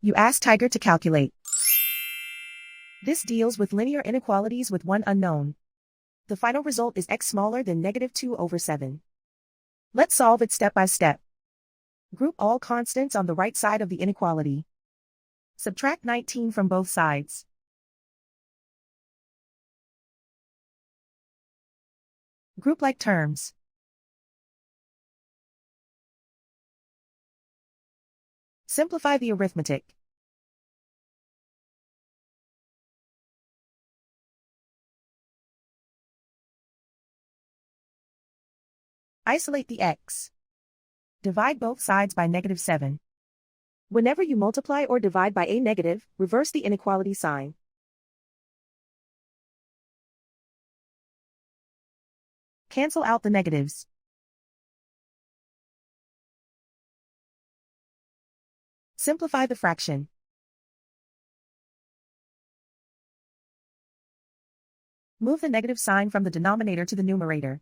You ask Tiger to calculate. This deals with linear inequalities with one unknown. The final result is x smaller than -2/7. Let's solve it step by step. Group all constants on the right side of the inequality. Subtract 19 from both sides. Group like terms. Simplify the arithmetic. Isolate the x. Divide both sides by -7. Whenever you multiply or divide by a negative, reverse the inequality sign. Cancel out the negatives. Simplify the fraction. Move the negative sign from the denominator to the numerator.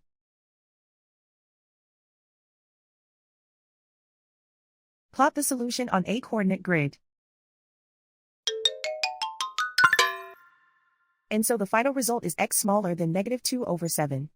Plot the solution on a coordinate grid. And so the final result is x smaller than -2/7.